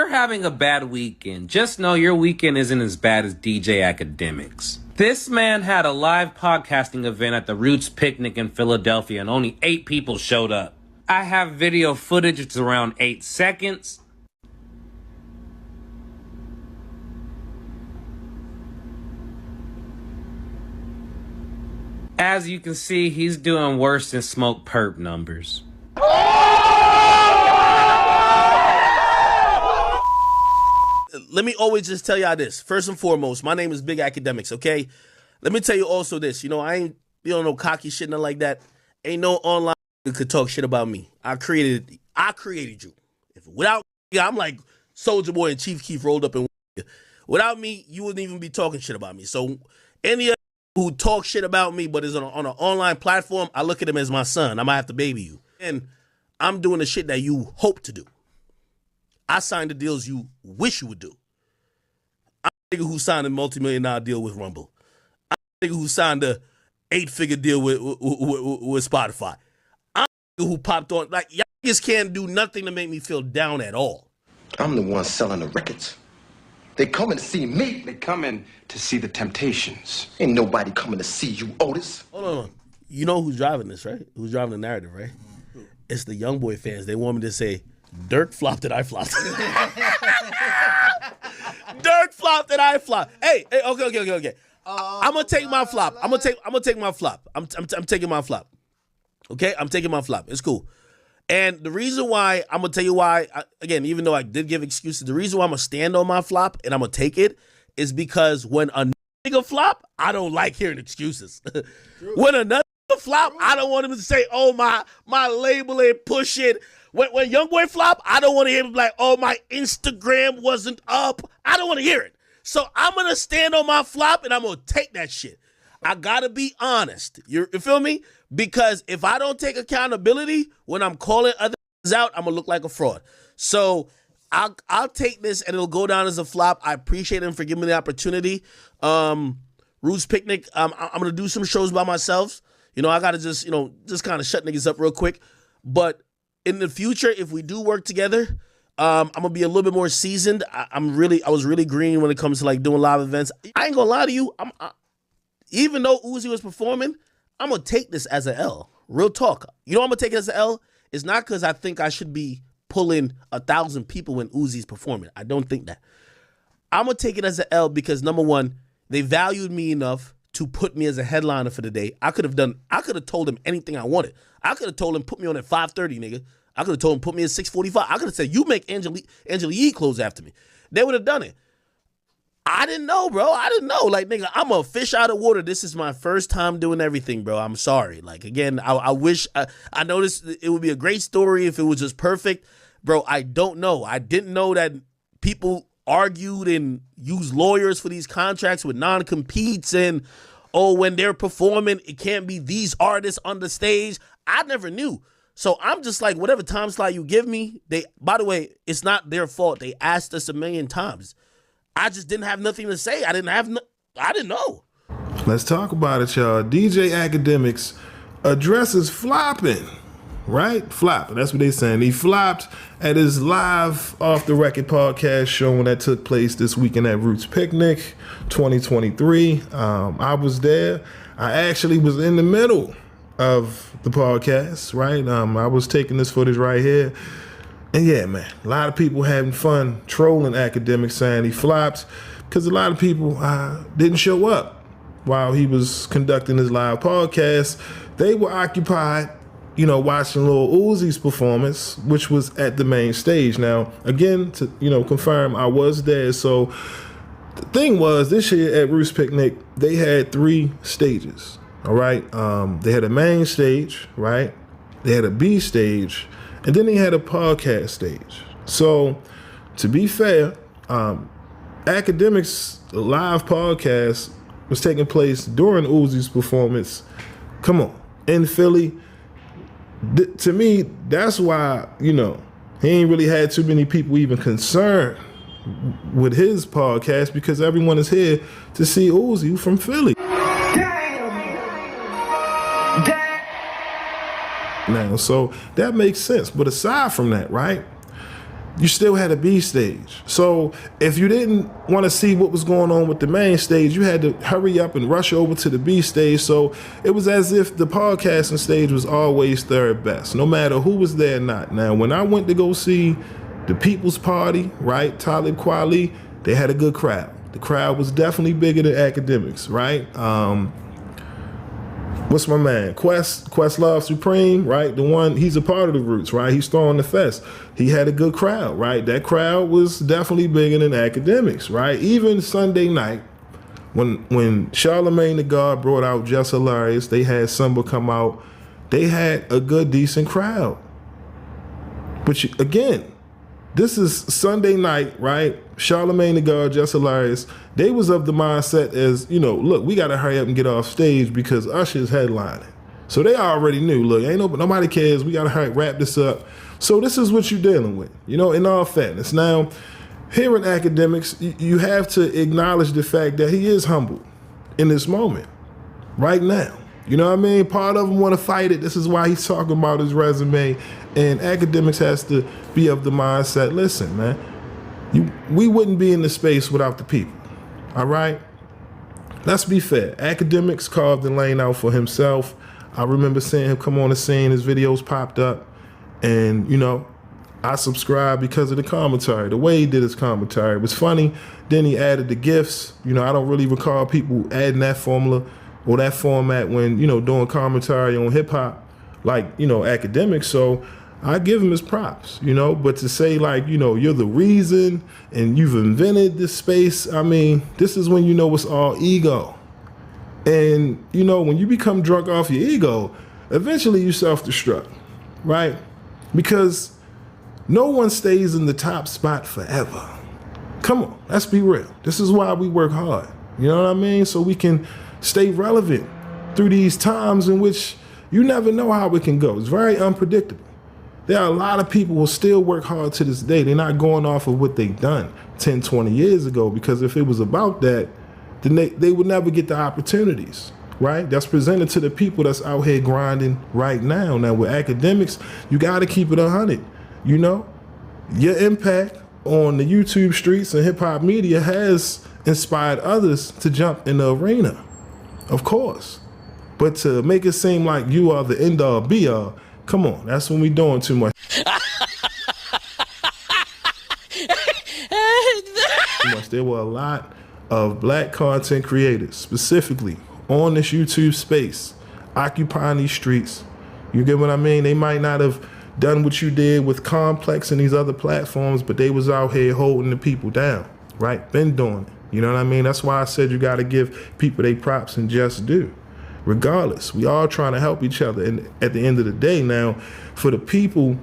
you're having a bad weekend, just know your weekend isn't as bad as DJ Akademiks. This man had a live podcasting event at the Roots Picnic in Philadelphia and only 8 people showed up. I have video footage, it's around 8 seconds. As you can see, he's doing worse than Smoke Perp numbers. Let me always just tell y'all this. First and foremost, my name is Big Akademiks, okay? Let me tell you also this. You know, I ain't, no cocky shit, nothing like that. Ain't no online that could talk shit about me. I created you. Without I'm like Soulja Boy and Chief Keef rolled up in. Without me, you wouldn't even be talking shit about me. So any of who talk shit about me but is on an online platform, I look at him as my son. I might have to baby you. And I'm doing the shit that you hope to do. I signed the deals you wish you would do. I'm the nigga who signed a multi-million-dollar deal with Rumble. I'm the nigga who signed a 8-figure deal with Spotify. I'm the nigga who popped on. Like, y'all niggas can't do nothing to make me feel down at all. I'm the one selling the records. They coming to see me. They coming to see the Temptations. Ain't nobody coming to see you, Otis. Hold on. You know who's driving this, right? Who's driving the narrative, right? It's the Youngboy fans. They want me to say, Dirk flopped and I flopped. Dirk flopped and I flopped. Hey, okay. I'm gonna take my flop. I'm gonna take my flop. I'm taking my flop. Okay, I'm taking my flop. It's cool. And the reason why, I'm going to tell you why, again, even though I did give excuses, the reason why I'm going to stand on my flop and I'm going to take it is because when a nigga flop, I don't like hearing excuses. When another flop, I don't want him to say, oh, my label ain't push it. When Youngboy flop, I don't want to hear him like, oh, my Instagram wasn't up. I don't want to hear it. So I'm going to stand on my flop and I'm going to take that shit. I got to be honest. You feel me? Because if I don't take accountability when I'm calling others out, I'm going to look like a fraud. So I'll take this and it'll go down as a flop. I appreciate him for giving me the opportunity. Roots Picnic, I'm going to do some shows by myself. You know, I got to just kind of shut niggas up real quick. But in the future, if we do work together, I'm going to be a little bit more seasoned. I was really green when it comes to like doing live events. I ain't going to lie to you. Even though Uzi was performing, I'm going to take this as an L. Real talk. You know I'm going to take it as an L? It's not because I think I should be pulling 1,000 people when Uzi's performing. I don't think that. I'm going to take it as an L because, number one, they valued me enough to put me as a headliner for the day. I could have told him anything I wanted. I could have told him, put me on at 5:30, nigga. I could have told him, put me at 6:45. I could have said, you make Angela Yee close after me. They would have done it. I didn't know, bro. I didn't know. Like, nigga, I'm a fish out of water. This is my first time doing everything, bro. I'm sorry. Like, again, I wish, I noticed it would be a great story if it was just perfect. Bro, I don't know. I didn't know that people argued and used lawyers for these contracts with non-competes and, oh, when they're performing, it can't be these artists on the stage. I never knew. So I'm just like, whatever time slot you give me, by the way, it's not their fault. They asked us 1,000,000 times. I just didn't have nothing to say. I didn't know. Let's talk about it, y'all. DJ Akademiks addresses flopping, right? Flopping. That's what they're saying. He flopped at his live Off the Record podcast showing that took place this weekend at Roots Picnic 2023. I was there. I actually was in the middle of the podcast, right? I was taking this footage right here. And yeah, man, a lot of people having fun trolling Akademiks, saying he flopped because a lot of people didn't show up while he was conducting his live podcast. They were occupied, watching Lil Uzi's performance, which was at the main stage. Now, again, to confirm, I was there. So the thing was, this year at Roots Picnic, they had 3 stages. All right, they had a main stage, right? They had a B stage. And then he had a podcast stage. So, to be fair, Akademiks' live podcast was taking place during Uzi's performance. Come on, in Philly. To me, that's why, he ain't really had too many people even concerned with his podcast because everyone is here to see Uzi from Philly. Now, so that makes sense. But aside from that, right, you still had a B stage. So if you didn't want to see what was going on with the main stage, you had to hurry up and rush over to the B stage. So it was as if the podcasting stage was always third best, no matter who was there or not. Now, when I went to go see the People's Party, right, Talib Kweli, they had a good crowd. The crowd was definitely bigger than Akademiks, right? What's my man? Questlove Supreme, right? The one, he's a part of the Roots, right? He's throwing the fest. He had a good crowd, right? That crowd was definitely bigger than Akademiks, right? Even Sunday night, when Charlemagne the God brought out Just Hilarious, they had Simba come out, they had a good, decent crowd. But again, this is Sunday night, right? Charlemagne the God, Just Hilarious, they was of the mindset as, you know, look, we got to hurry up and get off stage because Usher's headlining. So they already knew, look, nobody cares. We got to hurry wrap this up. So this is what you're dealing with, you know, in all fairness. Now, here in Akademiks, you have to acknowledge the fact that he is humble in this moment, right now. You know what I mean? Part of them want to fight it. This is why he's talking about his resume. And Akademiks has to be of the mindset, listen, man, we wouldn't be in the space without the people, all right? Let's be fair. Akademiks carved the lane out for himself. I remember seeing him come on the scene. His videos popped up. And, you know, I subscribed because of the commentary. The way he did his commentary was funny. Then he added the GIFs. You know, I don't really recall people adding that formula or that format when, you know, doing commentary on hip hop like, you know, Akademiks. So I give him his props, you know, but to say like, you know, you're the reason and you've invented this space, I mean, this is when you know it's all ego. And, you know, when you become drunk off your ego, eventually you self-destruct, right? Because no one stays in the top spot forever. Come on, let's be real. This is why we work hard, you know what I mean? So we can stay relevant through these times in which you never know how it can go. It's very unpredictable. There are a lot of people who still work hard to this day. They're not going off of what they've done 10, 20 years ago, because if it was about that, then they would never get the opportunities, right? That's presented to the people that's out here grinding right now. Now with Akademiks, you got to keep it 100, you know? Your impact on the YouTube streets and hip hop media has inspired others to jump in the arena, of course. But to make it seem like you are the end all be all, come on, that's when we doing too much. There were a lot of black content creators, specifically on this YouTube space, occupying these streets. You get what I mean? They might not have done what you did with Complex and these other platforms, but they was out here holding the people down, right? Been doing it. You know what I mean? That's why I said you got to give people their props and just do. Regardless, we all trying to help each other. And at the end of the day now, for the people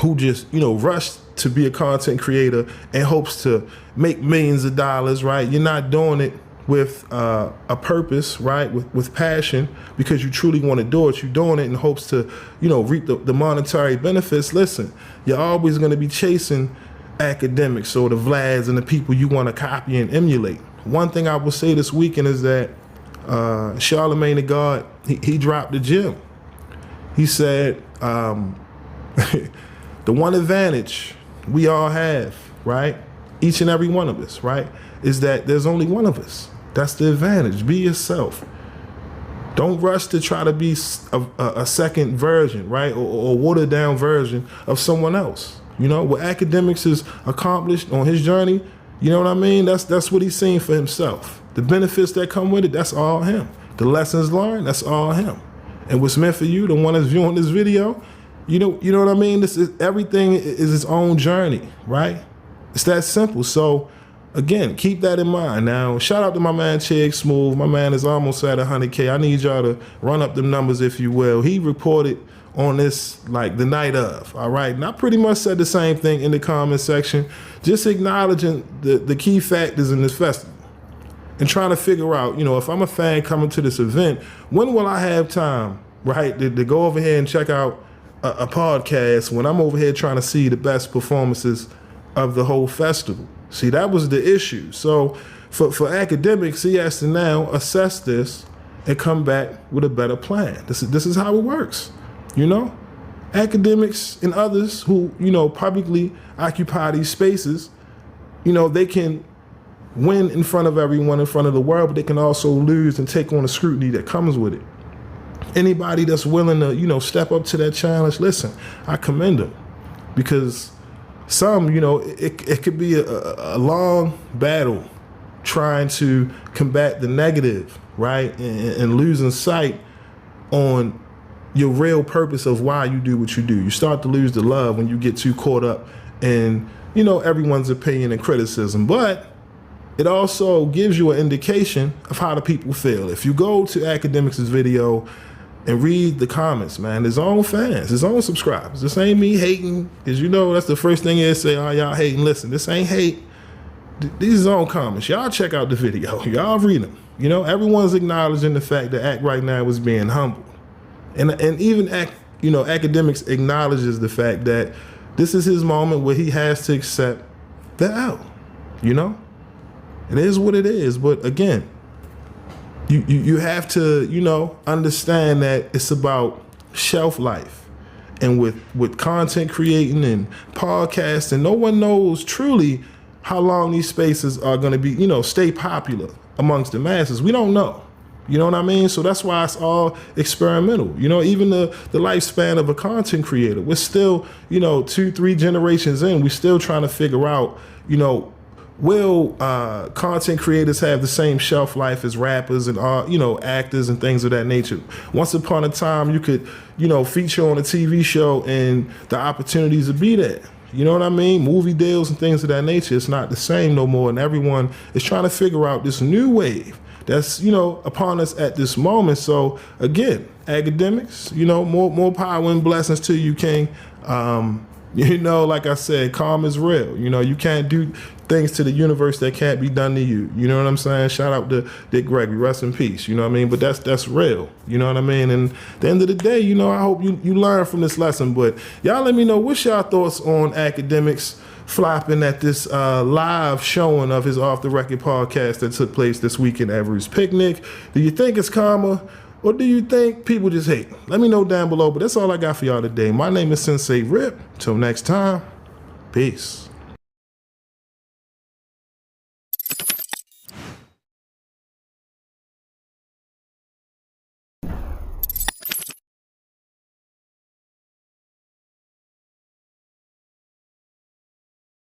who just, you know, rush to be a content creator and hopes to make millions of dollars, right? You're not doing it with a purpose, right? With passion, because you truly want to do it. You're doing it in hopes to, you know, reap the monetary benefits. Listen, you're always going to be chasing Akademiks or the Vlads and the people you want to copy and emulate. One thing I will say this weekend is that Charlemagne the God, he dropped the gem. He said, the one advantage we all have, right? Each and every one of us, right? Is that there's only one of us. That's the advantage. Be yourself. Don't rush to try to be a second version, right? Or a watered down version of someone else. You know, what Akademiks has accomplished on his journey, you know what I mean? That's what he's seen for himself. The benefits that come with it, that's all him. The lessons learned, that's all him. And what's meant for you, the one that's viewing this video, you know what I mean? This is everything is its own journey, right? It's that simple. So again, keep that in mind. Now, shout out to my man Chig Smooth. My man is almost at 100K. I need y'all to run up them numbers, if you will. He reported on this like the night of, all right? And I pretty much said the same thing in the comment section, just acknowledging the key factors in this festival and trying to figure out, you know, if I'm a fan coming to this event, when will I have time, right, to go over here and check out a podcast when I'm over here trying to see the best performances of the whole festival? See, that was the issue. So for Akademiks, he has to now assess this and come back with a better plan. This is how it works, you know? Akademiks and others who, publicly occupy these spaces, they can win in front of everyone, in front of the world, but they can also lose and take on the scrutiny that comes with it. Anybody that's willing to, step up to that challenge, listen, I commend them, because some, it could be a long battle trying to combat the negative, right? And losing sight on your real purpose of why you do what you do. You start to lose the love when you get too caught up in, everyone's opinion and criticism. But it also gives you an indication of how the people feel. If you go to Akademiks' video and read the comments, man, his own fans, his own subscribers. This ain't me hating, because that's the first thing they say, oh, y'all hating. Listen, this ain't hate. These are his own comments. Y'all check out the video. Y'all read them. Everyone's acknowledging the fact that Act right now is being humbled. And even Akademiks acknowledges the fact that this is his moment where he has to accept the L. It is what it is. But again, you have to, understand that it's about shelf life. And with content creating and podcasting, no one knows truly how long these spaces are going to be, stay popular amongst the masses. We don't know. You know what I mean? So that's why it's all experimental. Even the lifespan of a content creator, we're still, 2-3 generations in, we're still trying to figure out, will content creators have the same shelf life as rappers and actors and things of that nature? Once upon a time, you could, feature on a TV show and the opportunities would be there. You know what I mean? Movie deals and things of that nature. It's not the same no more. And everyone is trying to figure out this new wave that's, upon us at this moment. So again, Akademiks, more power and blessings to you, King. Like I said, karma is real. You can't do things to the universe that can't be done to you. You know what I'm saying? Shout out to Dick Gregory, rest in peace. You know what I mean? But that's real. You know what I mean? And at the end of the day, I hope you learn from this lesson. But y'all let me know, what's y'all thoughts on Akademiks flopping at this live showing of his Off the Record podcast that took place this weekend at Ruth's Picnic? Do you think it's karma? Or do you think people just hate? Let me know down below. But that's all I got for y'all today. My name is SenseiRip. Till next time, peace.